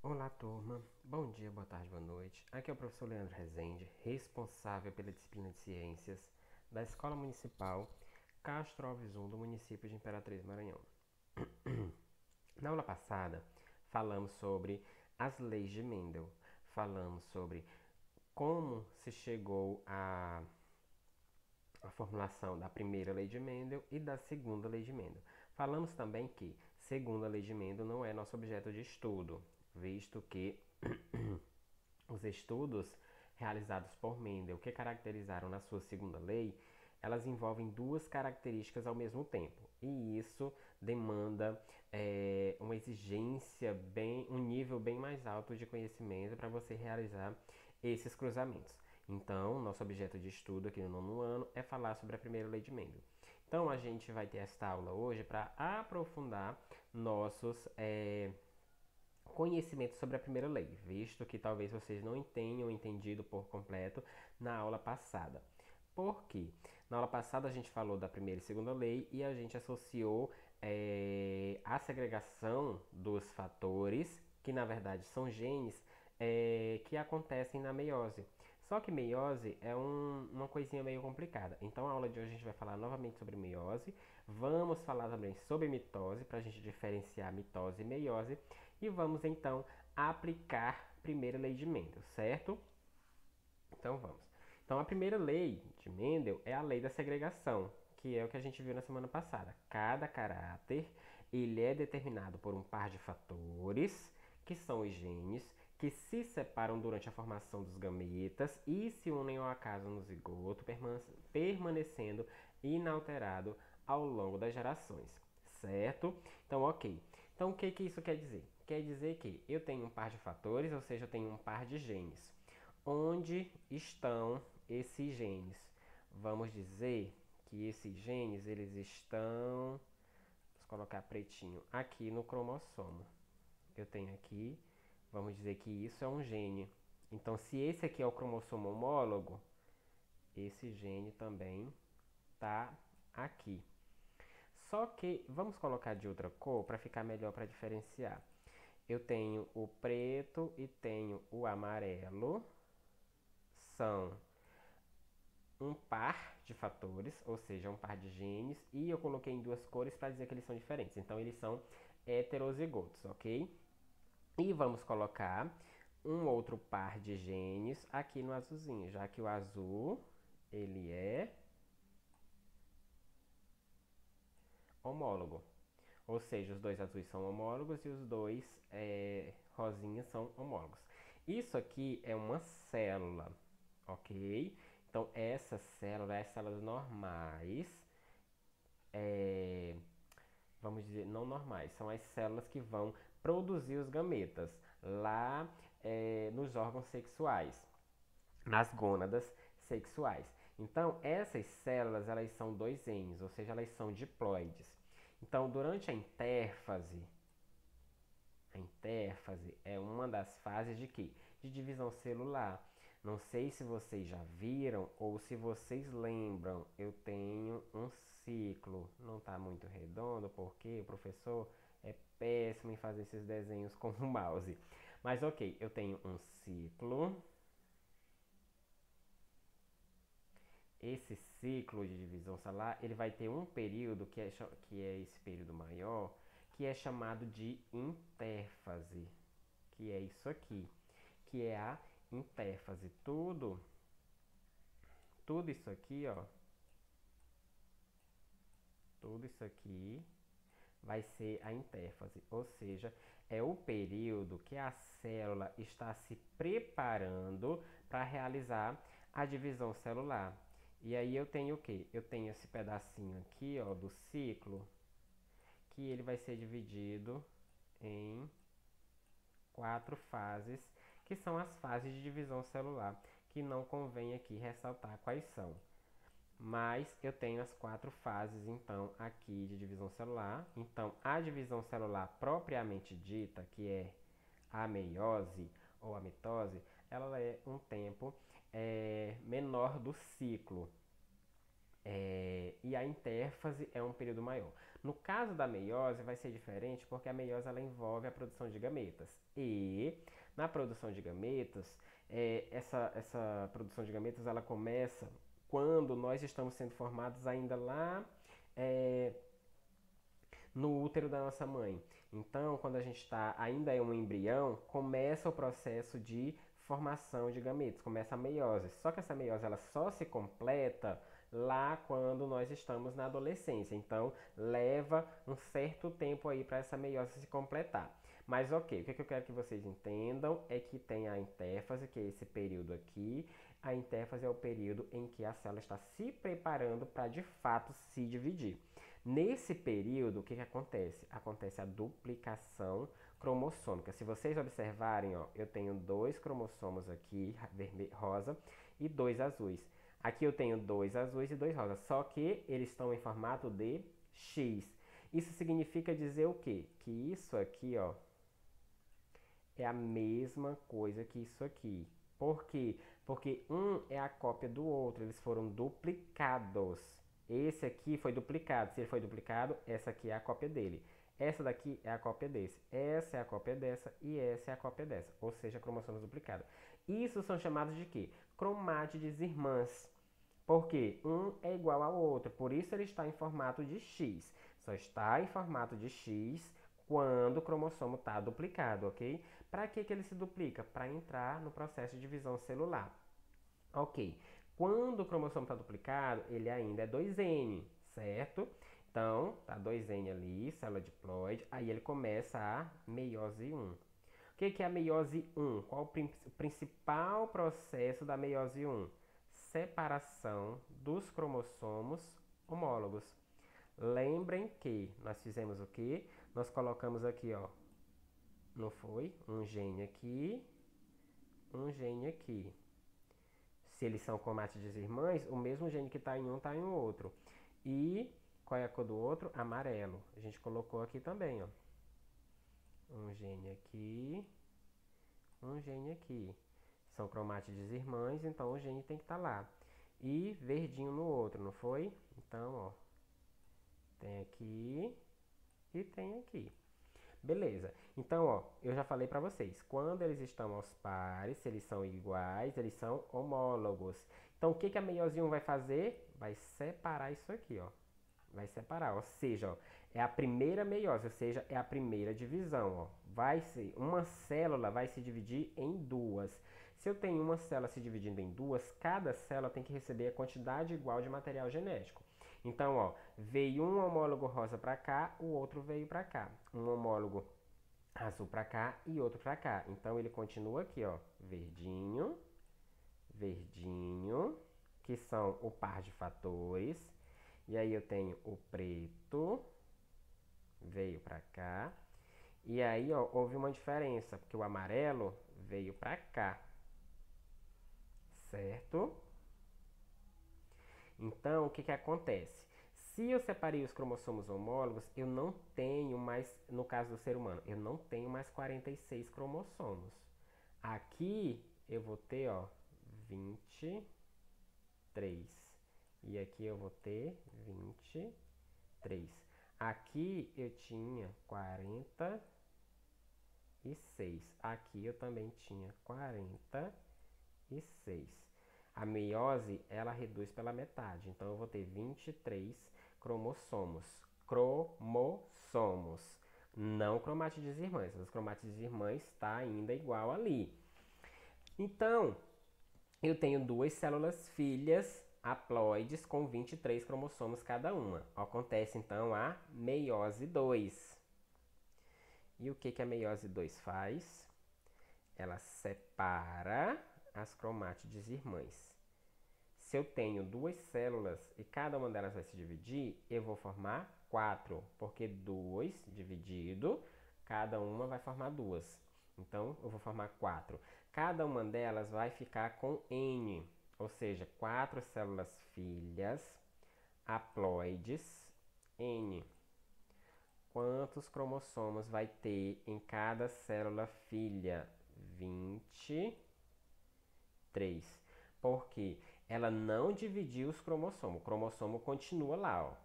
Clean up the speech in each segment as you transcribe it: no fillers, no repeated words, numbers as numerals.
Olá, turma. Bom dia, boa tarde, boa noite. Aqui é o professor Leandro Rezende, responsável pela disciplina de Ciências da Escola Municipal Castro Alves I do município de Imperatriz Maranhão. Na aula passada, falamos sobre as leis de Mendel. Falamos sobre como se chegou a formulação da primeira lei de Mendel e da segunda lei de Mendel. Falamos também que segunda lei de Mendel não é nosso objeto de estudo, visto que os estudos realizados por Mendel, que caracterizaram na sua segunda lei, elas envolvem duas características ao mesmo tempo. E isso demanda uma exigência, um nível bem mais alto de conhecimento para você realizar esses cruzamentos. Então, nosso objeto de estudo aqui no nono ano é falar sobre a primeira lei de Mendel. Então, a gente vai ter esta aula hoje para aprofundar nossos conhecimento sobre a primeira lei, visto que talvez vocês não tenham entendido por completo na aula passada. Por quê? Na aula passada a gente falou da primeira e segunda lei e a gente associou a segregação dos fatores, que na verdade são genes, que acontecem na meiose. Só que meiose é uma coisinha meio complicada. Então, a aula de hoje a gente vai falar novamente sobre meiose. Vamos falar também sobre mitose, para a gente diferenciar mitose e meiose. E vamos então aplicar a primeira lei de Mendel, certo? Então vamos. Então, a primeira lei de Mendel é a lei da segregação, que é o que a gente viu na semana passada. Cada caráter ele é determinado por um par de fatores, que são os genes, que se separam durante a formação dos gametas e se unem ao acaso no zigoto, permanecendo inalterado ao longo das gerações, certo? Então, ok. Então, o que isso quer dizer? Quer dizer que eu tenho um par de fatores, ou seja, eu tenho um par de genes. Onde estão esses genes? Vamos dizer que esses genes eles estão, vamos colocar pretinho, aqui no cromossomo. Eu tenho aqui, vamos dizer que isso é um gene. Então, se esse aqui é o cromossomo homólogo, esse gene também está aqui. Só que vamos colocar de outra cor para ficar melhor para diferenciar. Eu tenho o preto e tenho o amarelo. São um par de fatores, ou seja, um par de genes, e eu coloquei em duas cores para dizer que eles são diferentes. Então, eles são heterozigotos, ok? E vamos colocar um outro par de genes aqui no azulzinho, já que o azul ele é homólogo. Ou seja, os dois azuis são homólogos e os dois rosinhas são homólogos. Isso aqui é uma célula, ok? Então, essa célula é as células normais, vamos dizer, não normais, são as células que vão produzir os gametas lá nos órgãos sexuais, nas gônadas sexuais. Então, essas células, elas são dois N's, ou seja, elas são diploides. Então, durante a intérfase é uma das fases de quê? De divisão celular. Não sei se vocês já viram ou se vocês lembram, eu tenho um ciclo. Não está muito redondo porque o professor é péssimo em fazer esses desenhos com o mouse. Mas ok, eu tenho um ciclo. Esse ciclo de divisão celular, ele vai ter um período que é esse período maior, que é chamado de intérfase, que é isso aqui, que é a intérfase. Tudo isso aqui, ó, tudo isso aqui vai ser a intérfase, ou seja, é o período que a célula está se preparando para realizar a divisão celular. E aí eu tenho o que? Eu tenho esse pedacinho aqui, ó, do ciclo, que ele vai ser dividido em quatro fases, que são as fases de divisão celular, que não convém aqui ressaltar quais são. Mas eu tenho as quatro fases, então, aqui de divisão celular. Então, a divisão celular propriamente dita, que é a meiose ou a mitose, ela é um tempo menor do ciclo. E a intérfase é um período maior. No caso da meiose vai ser diferente porque a meiose ela envolve a produção de gametas. E na produção de gametas, essa produção de gametas ela começa quando nós estamos sendo formados ainda lá é, no útero da nossa mãe. Então, quando a gente está ainda é um embrião, começa o processo de formação de gametos, começa a meiose. Só que essa meiose ela só se completa lá quando nós estamos na adolescência. Então, leva um certo tempo aí para essa meiose se completar. Mas ok, o que eu quero que vocês entendam é que tem a intérfase, que é esse período aqui. A intérfase é o período em que a célula está se preparando para de fato se dividir. Nesse período, o que acontece? Acontece a duplicação cromossômica. Se vocês observarem, ó, eu tenho 2 cromossomos aqui, rosa, e 2 azuis. Aqui eu tenho 2 azuis e 2 rosas, só que eles estão em formato de X. Isso significa dizer o quê? Que isso aqui, ó, é a mesma coisa que isso aqui. Por quê? Porque um é a cópia do outro, eles foram duplicados. Esse aqui foi duplicado. Se ele foi duplicado, essa aqui é a cópia dele. Essa daqui é a cópia desse. Essa é a cópia dessa e essa é a cópia dessa. Ou seja, cromossomos duplicados. Isso são chamados de quê? Cromátides irmãs. Porque um é igual ao outro. Por isso ele está em formato de X. Só está em formato de X quando o cromossomo está duplicado, ok? Para que ele se duplica? Para entrar no processo de divisão celular. Ok. Quando o cromossomo está duplicado, ele ainda é 2N, certo? Então, tá 2N ali, célula diploide, aí ele começa a meiose 1. O que é a meiose 1? Qual o principal processo da meiose 1? Separação dos cromossomos homólogos. Lembrem que nós fizemos o quê? Nós colocamos aqui, ó, não foi? Um gene aqui, um gene aqui. Se eles são cromátides irmãs, o mesmo gene que está em um está em outro. E qual é a cor do outro? Amarelo. A gente colocou aqui também, ó. Um gene aqui, um gene aqui. São cromátides irmãs, então o gene tem que estar lá. E verdinho no outro, não foi? Então, ó, tem aqui e tem aqui. Beleza. Então, ó, eu já falei para vocês, quando eles estão aos pares, se eles são iguais, eles são homólogos. Então, o que a meiose 1 vai fazer? Vai separar isso aqui, ó. Vai separar, ou seja, ó, é a primeira meiose, ou seja, é a primeira divisão, ó. Vai ser, uma célula vai se dividir em duas. Se eu tenho uma célula se dividindo em duas, cada célula tem que receber a quantidade igual de material genético. Então, ó, veio um homólogo rosa para cá, o outro veio para cá. Um homólogo azul para cá e outro para cá. Então, ele continua aqui, ó, verdinho, verdinho, que são o par de fatores. E aí eu tenho o preto, veio para cá. E aí, ó, houve uma diferença, porque o amarelo veio para cá. Certo? Então, o que acontece? Se eu separei os cromossomos homólogos, eu não tenho mais, no caso do ser humano, eu não tenho mais 46 cromossomos. Aqui eu vou ter, ó, 23. E aqui eu vou ter 23. Aqui eu tinha 46. Aqui eu também tinha 46. A meiose, ela reduz pela metade. Então, eu vou ter 23 cromossomos. Cromossomos. Não cromátides irmãs. As cromátides irmãs está ainda igual ali. Então, eu tenho duas células filhas haploides com 23 cromossomos cada uma. Acontece, então, a meiose 2. E o que a meiose 2 faz? Ela separa as cromátides irmãs. Se eu tenho duas células e cada uma delas vai se dividir, eu vou formar 4, porque 2 dividido, cada uma vai formar 2. Então, eu vou formar 4. Cada uma delas vai ficar com N, ou seja, 4 células filhas haploides N. Quantos cromossomos vai ter em cada célula filha? 23. Por quê? Ela não dividiu os cromossomos. O cromossomo continua lá, ó.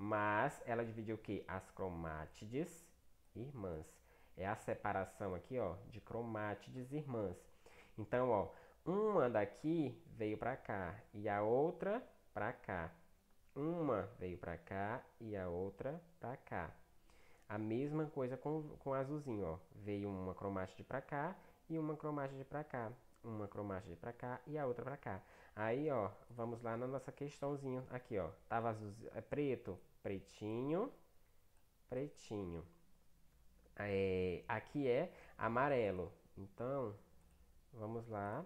Mas ela divide o quê? As cromátides irmãs. É a separação aqui, ó, de cromátides irmãs. Então, ó, uma daqui veio para cá e a outra para cá. Uma veio para cá e a outra para cá. A mesma coisa com o azulzinho, ó. Veio uma cromátide para cá e uma cromátide para cá. Uma cromátide para cá e a outra para cá. Aí, ó, vamos lá na nossa questãozinha. Aqui, ó. Tava azul, preto, pretinho, pretinho. Aqui é amarelo. Então, vamos lá.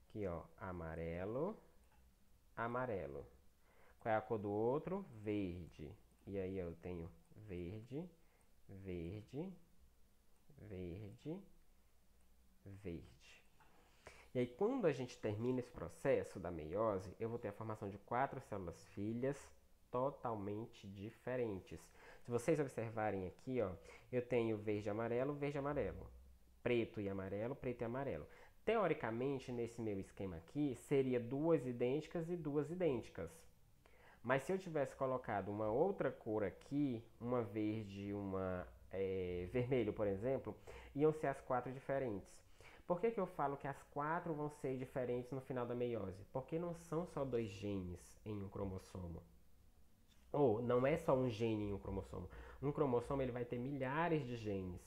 Aqui, ó, amarelo, amarelo. Qual é a cor do outro? Verde. E aí eu tenho verde, verde, verde, verde. E aí quando a gente termina esse processo da meiose, eu vou ter a formação de 4 células filhas totalmente diferentes. Se vocês observarem aqui, ó, eu tenho verde, amarelo, preto e amarelo, preto e amarelo. Teoricamente, nesse meu esquema aqui, seria 2 idênticas e 2 idênticas. Mas se eu tivesse colocado uma outra cor aqui, uma verde e uma vermelho, por exemplo, iam ser as 4 diferentes. Por que eu falo que as 4 vão ser diferentes no final da meiose? Porque não são só 2 genes em um cromossomo. Ou não é só um gene em um cromossomo. Um cromossomo ele vai ter milhares de genes.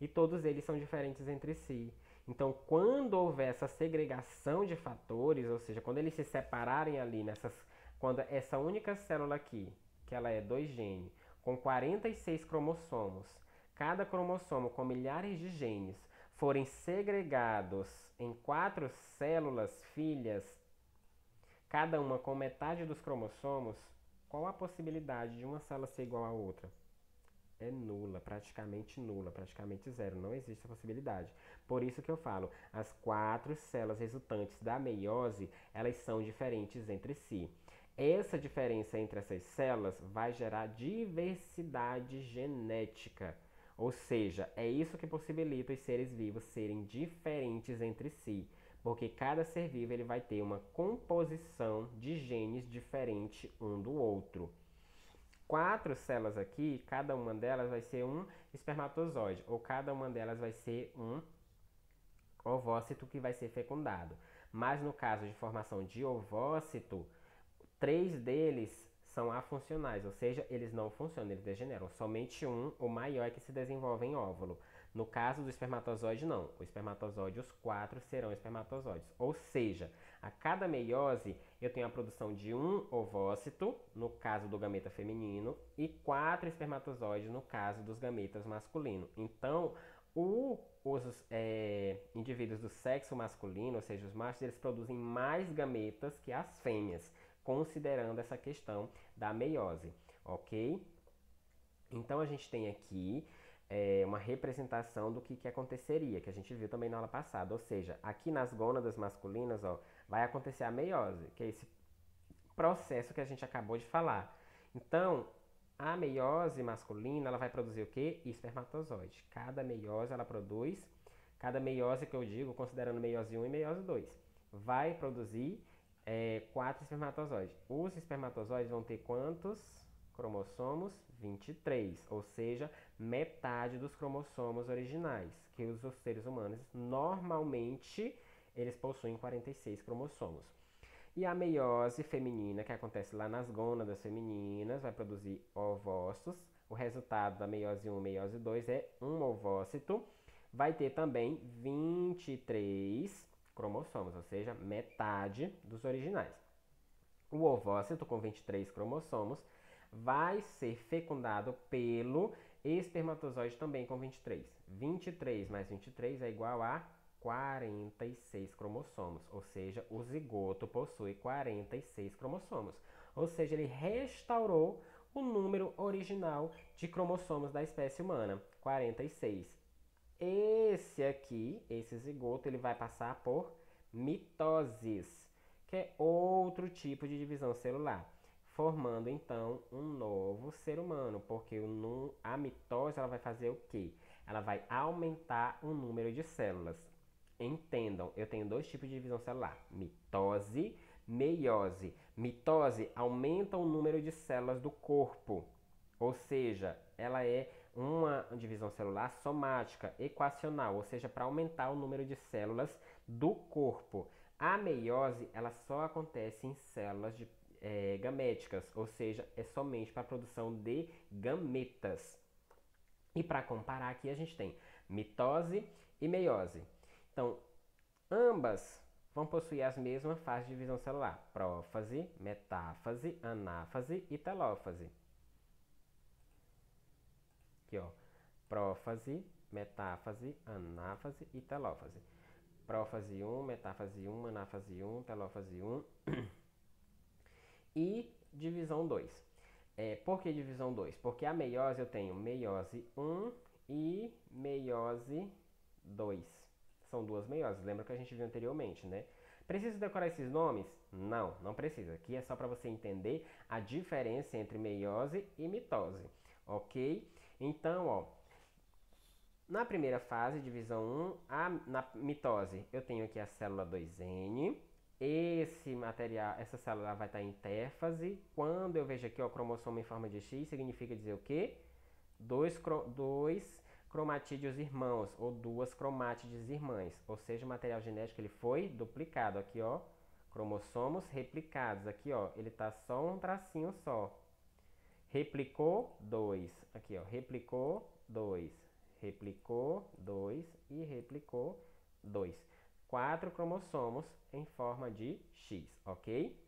E todos eles são diferentes entre si. Então, quando houver essa segregação de fatores, ou seja, quando eles se separarem ali quando essa única célula aqui, que ela é 2 genes, com 46 cromossomos, cada cromossomo com milhares de genes, forem segregados em 4 células filhas, cada uma com metade dos cromossomos, qual a possibilidade de uma célula ser igual à outra? É nula, praticamente zero. Não existe essa possibilidade. Por isso que eu falo, as 4 células resultantes da meiose, elas são diferentes entre si. Essa diferença entre essas células vai gerar diversidade genética. Ou seja, é isso que possibilita os seres vivos serem diferentes entre si. Porque cada ser vivo ele vai ter uma composição de genes diferente um do outro. 4 células aqui, cada uma delas vai ser um espermatozoide, ou cada uma delas vai ser um ovócito que vai ser fecundado. Mas no caso de formação de ovócito, 3 deles são afuncionais, ou seja, eles não funcionam, eles degeneram. Somente um, o maior, é que se desenvolve em óvulo. No caso do espermatozoide, não. O espermatozoide, os 4 serão espermatozoides. Ou seja, a cada meiose, eu tenho a produção de um ovócito, no caso do gameta feminino, e 4 espermatozoides, no caso dos gametas masculinos. Então, os indivíduos do sexo masculino, ou seja, os machos, eles produzem mais gametas que as fêmeas, considerando essa questão da meiose, ok? Então, a gente tem aqui uma representação do que aconteceria, que a gente viu também na aula passada. Ou seja, aqui nas gônadas masculinas, ó, vai acontecer a meiose, que é esse processo que a gente acabou de falar. Então, a meiose masculina, ela vai produzir o quê? Espermatozoide. Cada meiose que eu digo, considerando meiose 1 e meiose 2, vai produzir 4 espermatozoides. Os espermatozoides vão ter quantos cromossomos? 23, ou seja, metade dos cromossomos originais, que os seres humanos normalmente eles possuem 46 cromossomos. E a meiose feminina, que acontece lá nas gônadas femininas, vai produzir ovócitos. O resultado da meiose 1 e meiose 2 é um ovócito. Vai ter também 23 cromossomos, ou seja, metade dos originais. O ovócito, com 23 cromossomos, vai ser fecundado pelo espermatozoide também com 23. 23 mais 23 é igual a 46 cromossomos, ou seja, o zigoto possui 46 cromossomos. Ou seja, ele restaurou o número original de cromossomos da espécie humana, 46. Esse zigoto, ele vai passar por mitoses, que é outro tipo de divisão celular, formando então um novo ser humano, porque a mitose ela vai fazer o quê? Ela vai aumentar o número de células. Entendam, eu tenho 2 tipos de divisão celular, mitose, meiose. Mitose aumenta o número de células do corpo, ou seja, ela é uma divisão celular somática, equacional, ou seja, para aumentar o número de células do corpo. A meiose, ela só acontece em células gaméticas, ou seja, é somente para a produção de gametas. E para comparar aqui a gente tem mitose e meiose. Então, ambas vão possuir as mesmas fases de divisão celular: prófase, metáfase, anáfase e telófase. Aqui, ó. Prófase, metáfase, anáfase e telófase. Prófase 1, metáfase 1, anáfase 1, telófase 1 e divisão 2. Por que divisão 2? Porque a meiose eu tenho meiose 1 e meiose 2. São duas meioses, lembra que a gente viu anteriormente, né? Precisa decorar esses nomes? Não, não precisa. Aqui é só para você entender a diferença entre meiose e mitose, ok? Então, ó, na primeira fase, divisão 1, na mitose, eu tenho aqui a célula 2N. Esse material, essa célula vai estar em intérfase. Quando eu vejo aqui o cromossomo em forma de X, significa dizer o quê? Dois cromatídeos irmãos, ou duas cromátides irmãs. Ou seja, o material genético ele foi duplicado. Aqui, ó, cromossomos replicados. Aqui, ó, ele está só um tracinho só. Replicou 2. Aqui, ó, replicou 2. Replicou 2 e replicou 2. 4 cromossomos em forma de X, ok?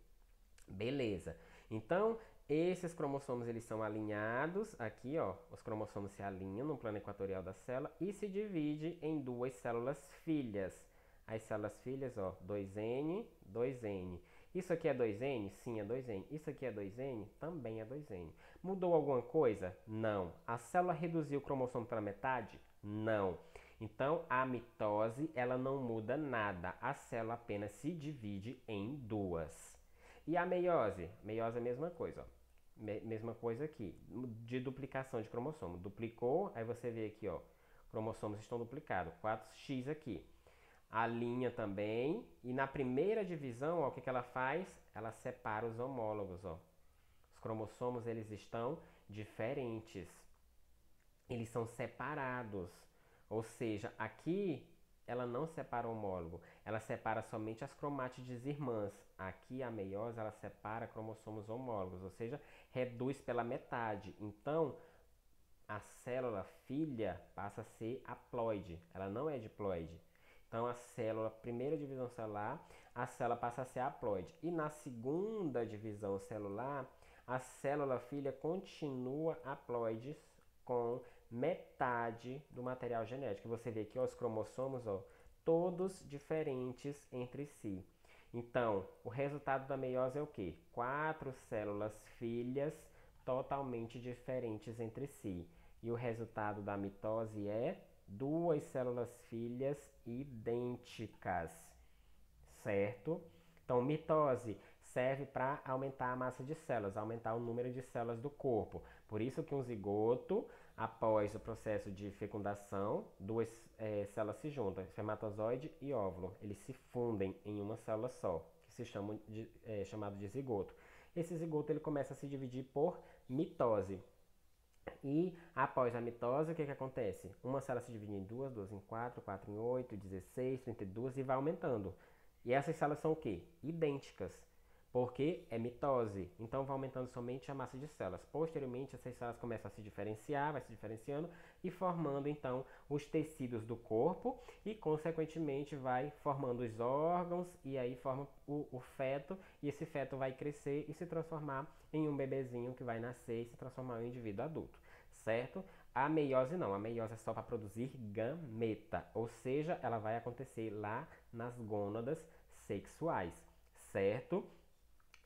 Beleza. Então, esses cromossomos eles são alinhados, aqui ó, os cromossomos se alinham no plano equatorial da célula e se divide em duas células filhas. As células filhas, ó, 2N, 2N. Isso aqui é 2N? Sim, é 2N. Isso aqui é 2N? Também é 2N. Mudou alguma coisa? Não. A célula reduziu o cromossomo pela metade? Não. Então, a mitose, ela não muda nada. A célula apenas se divide em duas. E a meiose? Meiose é a mesma coisa, ó. Mesma coisa aqui, de duplicação de cromossomo. Duplicou, aí você vê aqui, ó, cromossomos estão duplicados, 4x aqui. A linha também, e na primeira divisão, ó, o que ela faz? Ela separa os homólogos, ó. Os cromossomos, eles estão diferentes. Eles são separados. Ou seja, aqui ela não separa o homólogo, ela separa somente as cromátides irmãs. Aqui a meiose ela separa cromossomos homólogos, ou seja, reduz pela metade. Então, a célula filha passa a ser haploide, ela não é diploide. Então, a célula, primeira divisão celular, a célula passa a ser haploide. E na segunda divisão celular, a célula filha continua haploide com metade do material genético. Você vê aqui ó, os cromossomos, ó, todos diferentes entre si. Então, o resultado da meiose é o quê? 4 células filhas totalmente diferentes entre si. E o resultado da mitose é 2 células filhas idênticas, certo? Então, mitose serve para aumentar a massa de células, aumentar o número de células do corpo. Por isso que um zigoto, após o processo de fecundação, duas células se juntam, espermatozoide e óvulo. Eles se fundem em uma célula só, que se chama chamado de zigoto. Esse zigoto ele começa a se dividir por mitose. E após a mitose, o que acontece? Uma célula se divide em duas, duas em quatro, quatro em 8, 16, 32 e vai aumentando. E essas células são o quê? Idênticas. Porque é mitose, então vai aumentando somente a massa de células. Posteriormente, essas células começam a se diferenciar, vai se diferenciando e formando então os tecidos do corpo e consequentemente vai formando os órgãos e aí forma o feto e esse feto vai crescer e se transformar em um bebezinho que vai nascer e se transformar em um indivíduo adulto, certo? A meiose não, a meiose é só para produzir gameta, ou seja, ela vai acontecer lá nas gônadas sexuais, certo?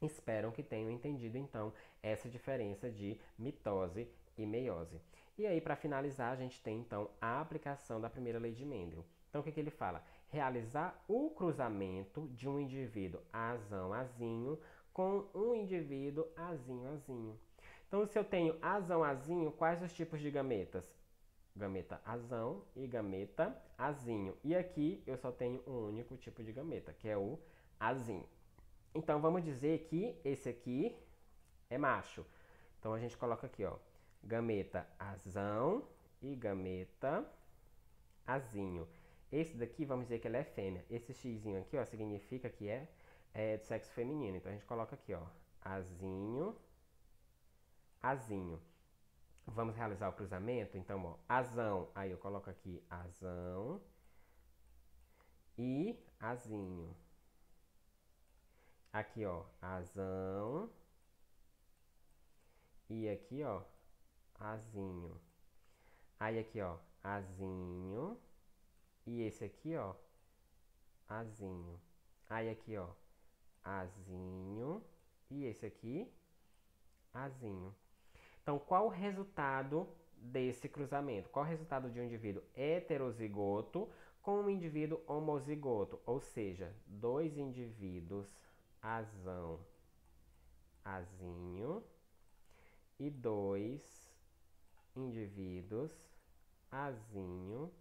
Espero que tenham entendido então essa diferença de mitose e meiose. E aí, para finalizar, a gente tem então a aplicação da primeira lei de Mendel. Então, o que ele fala? Realizar o cruzamento de um indivíduo azão-azinho com um indivíduo azinho-azinho. Então, se eu tenho azão-azinho, quais os tipos de gametas? Gameta azão e gameta azinho. E aqui eu só tenho um único tipo de gameta, que é o azinho. Então, vamos dizer que esse aqui é macho. Então, a gente coloca aqui, ó, gameta azão e gameta azinho. Esse daqui, vamos dizer que ele é fêmea. Esse xizinho aqui, ó, significa que é do sexo feminino. Então, a gente coloca aqui, ó, azinho, azinho. Vamos realizar o cruzamento? Então, ó, azão. Aí eu coloco aqui azão e azinho. Aqui, ó, azão. E aqui, ó, azinho. Aí aqui, ó, azinho. E esse aqui, ó, azinho. Aí aqui, ó, azinho. E esse aqui, azinho. Então, qual o resultado desse cruzamento? Qual o resultado de um indivíduo heterozigoto com um indivíduo homozigoto? Ou seja, dois indivíduos azão, azinho e dois indivíduos azinho,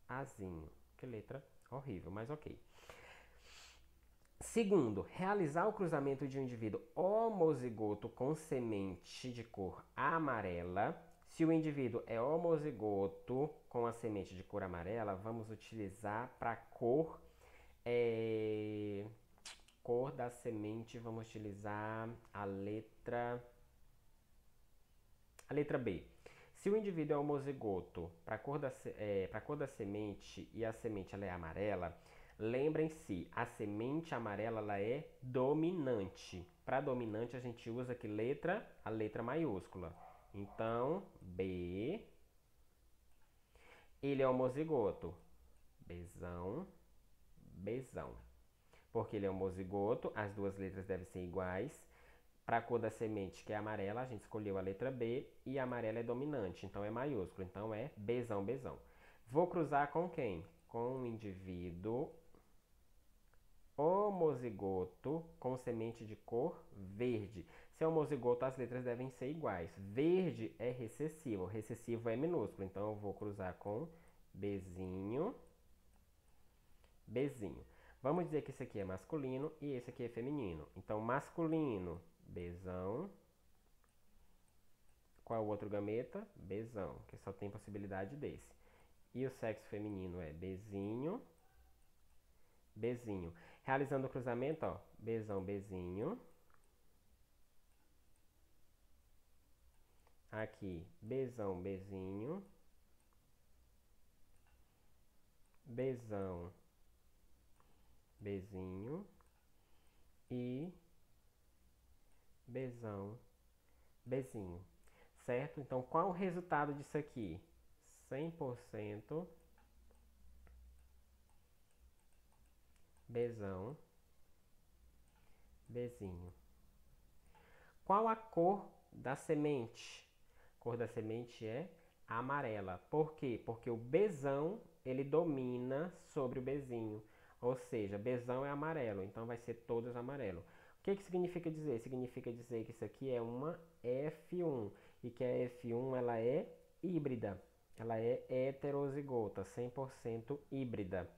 azinho. Que letra horrível, mas ok. Segundo, realizar o cruzamento de um indivíduo homozigoto com semente de cor amarela. Se o indivíduo é homozigoto com a semente de cor amarela, vamos utilizar para cor da semente, vamos utilizar a letra B. Se o indivíduo é homozigoto para a cor da semente e a semente ela é amarela, lembrem-se, a semente amarela ela é dominante. Para dominante a gente usa que letra? A letra maiúscula. Então, B. Ele é homozigoto. Bzão, Bzão. Porque ele é homozigoto, as duas letras devem ser iguais. Para a cor da semente, que é amarela, a gente escolheu a letra B e a amarela é dominante, então é maiúsculo, então é Bzão, Bzão. Vou cruzar com quem? Com um indivíduo homozigoto com semente de cor verde. Se é homozigoto, as letras devem ser iguais. Verde é recessivo, recessivo é minúsculo, então eu vou cruzar com Bzinho, Bzinho. Vamos dizer que esse aqui é masculino e esse aqui é feminino. Então, masculino, Bzão. Qual é o outro gameta? Bzão, que só tem possibilidade desse. E o sexo feminino é Bzinho, Bzinho. Realizando o cruzamento, ó, Bzão, Bzinho. Aqui, Bzão, Bzinho. Bzão, Bzinho. E Bzão, Bzinho. Certo? Então, qual o resultado disso aqui? 100% Bzão, Bzinho. Qual a cor da semente? A cor da semente é amarela. Por quê? Porque o Bzão, ele domina sobre o Bzinho. Ou seja, Bzão é amarelo, então vai ser todos amarelo. O que significa dizer? Significa dizer que isso aqui é uma F1 e que a F1 ela é híbrida. Ela é heterozigota, 100% híbrida.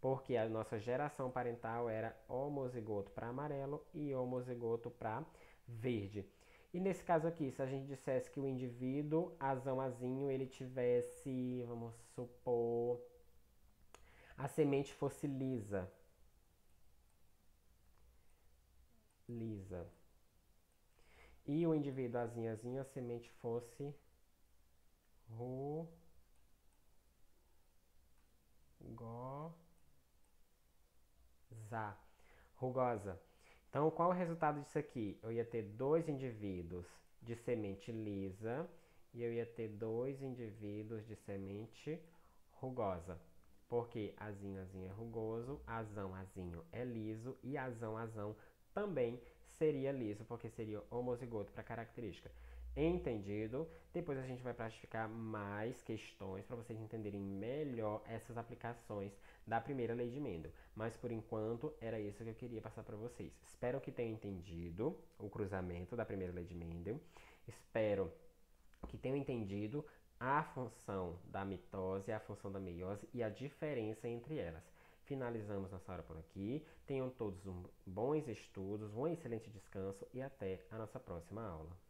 Porque a nossa geração parental era homozigoto para amarelo e homozigoto para verde. E nesse caso aqui, se a gente dissesse que o indivíduo azão azinho ele tivesse, vamos supor, a semente fosse lisa. Lisa. E o indivíduo azinho azinho a semente fosse rugosa. Rugosa. Então, qual é o resultado disso aqui? Eu ia ter dois indivíduos de semente lisa e eu ia ter dois indivíduos de semente rugosa. Porque azinho, azinho é rugoso, azão, azinho é liso e azão, azão também seria liso, porque seria homozigoto para característica. Entendido? Depois a gente vai praticar mais questões para vocês entenderem melhor essas aplicações da primeira lei de Mendel. Mas por enquanto era isso que eu queria passar para vocês. Espero que tenham entendido o cruzamento da primeira lei de Mendel. Espero que tenham entendido a função da mitose, a função da meiose e a diferença entre elas. Finalizamos nossa hora por aqui. Tenham todos bons estudos, um excelente descanso e até a nossa próxima aula.